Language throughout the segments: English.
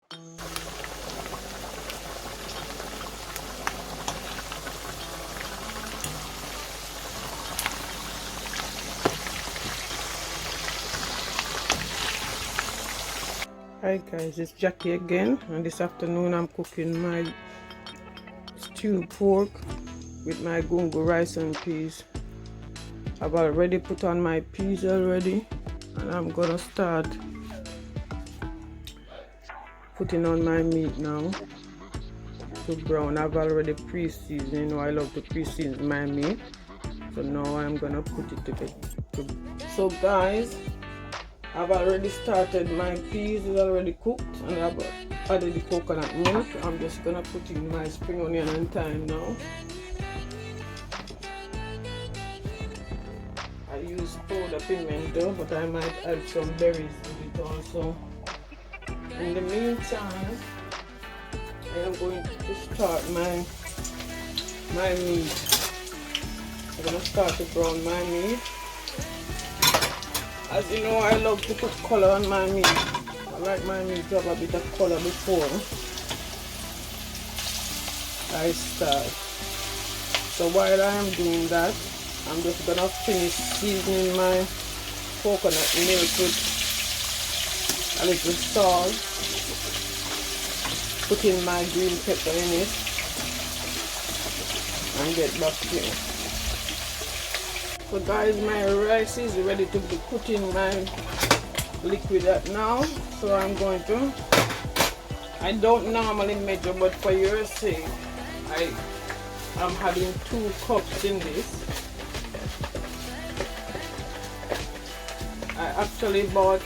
Hi guys, it's Jackie again, and this afternoon I'm cooking my stewed pork with my gungo rice and peas. I've already put on my peas already, and I'm gonna start putting on my meat now to brown. I've already pre-seasoned. You know I love to pre-season my meat, so now I'm gonna put it to. So guys, I've already started. My peas is already cooked, and I've added the coconut milk. I'm just gonna put in my spring onion and thyme now. I use powder pimento, but I might add some berries with it also. In the meantime, I am going to start my meat. I'm gonna start to brown my meat. As you know, I love to put color on my meat. I like my meat to have a bit of color before I start. So while I am doing that, I'm just gonna finish seasoning my coconut milk with a little salt, put in my green pepper in it, and get back to it. So guys, my rice is ready to be put in my liquid up now. So I'm going to, I don't normally measure, but for your sake, I am having 2 cups in this. I actually bought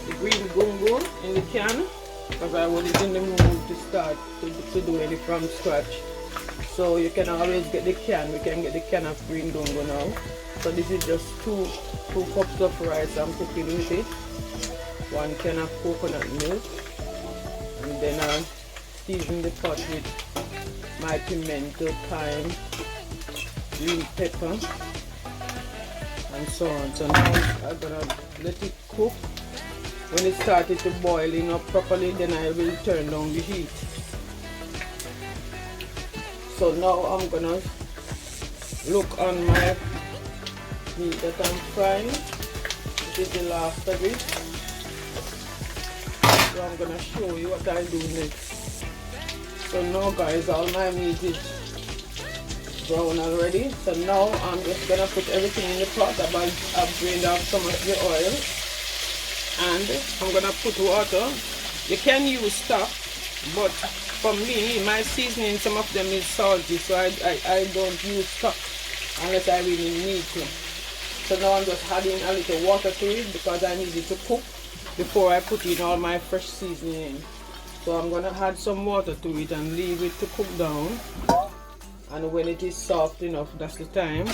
the green gungo in the can because I was in the mood to start to do it from scratch. So you can always get the can. We can get the can of green gungo now. So this is just two cups of rice I'm cooking with it. 1 can of coconut milk, and then I season the pot with my pimento, thyme, green pepper, and so on. So now I'm gonna let it cook. When it started to boiling up properly, then I will turn down the heat. So now I'm gonna look on my meat that I'm frying. This is the last of it. So I'm gonna show you what I do next. So now guys, all my meat is brown already. So now I'm just gonna put everything in the pot. I've drained off some of the oil, and I'm gonna put water. You can use stock, but for me, my seasoning, some of them is salty, so I don't use stock unless I really need to. So now I'm just adding a little water to it because I need it to cook before I put in all my fresh seasoning in. So I'm gonna add some water to it and leave it to cook down. And when it is soft enough, that's the time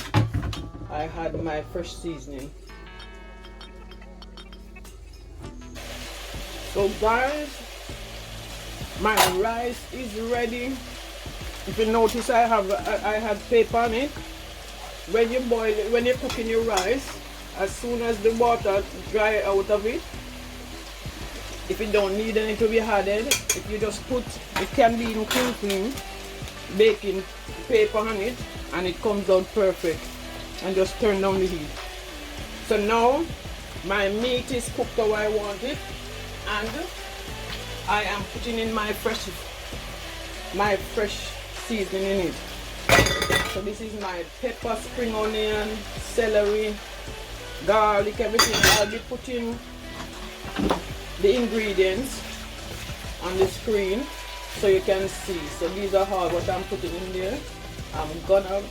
I add my fresh seasoning. So guys, my rice is ready. If you notice, I had paper on it. When you boil it, when you're cooking your rice, as soon as the water dry out of it, if you don't need any to be added, if you just put, it can be in crinkling baking paper on it, and it comes out perfect. And just turn down the heat. So now my meat is cooked how I want it, and I am putting in my fresh seasoning in it. So this is my pepper, spring onion, celery, garlic, everything. I'll be putting the ingredients on the screen so you can see. So these are all what I'm putting in there. I'm gonna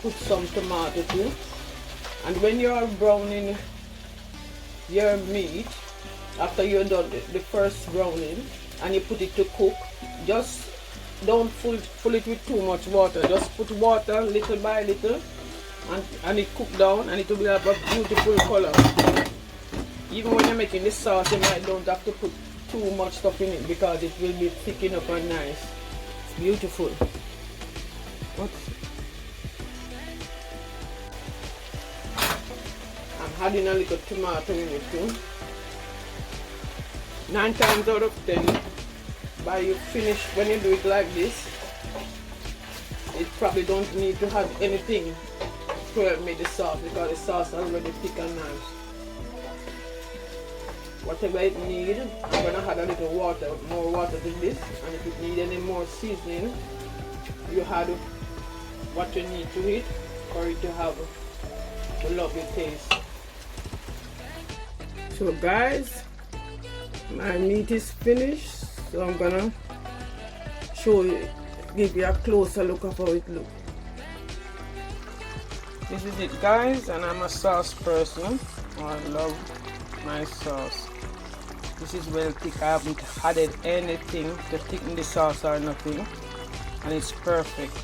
put some tomato too. And when you are browning your meat, after you're done the first browning and you put it to cook, just don't fill it with too much water. Just put water little by little, and it cook down, and it will be have a beautiful color. Even when you're making the sauce, you might don't have to put too much stuff in it because it will be thick enough and nice. It's beautiful. I'm adding a little tomato in it too. 9 times out of 10, by you finish, when you do it like this, it probably don't need to have anything to help make the sauce, because the sauce is already thick and nice. Whatever it needs, I'm gonna add a little water, more water to this, and if it needs any more seasoning, you add what you need to it for it to have the lovely taste. So guys, my meat is finished, so I'm gonna show you, give you a closer look of how it looks. This is it guys, and I'm a sauce person. I love my sauce. This is well thick. I haven't added anything to thicken the sauce or nothing, and it's perfect.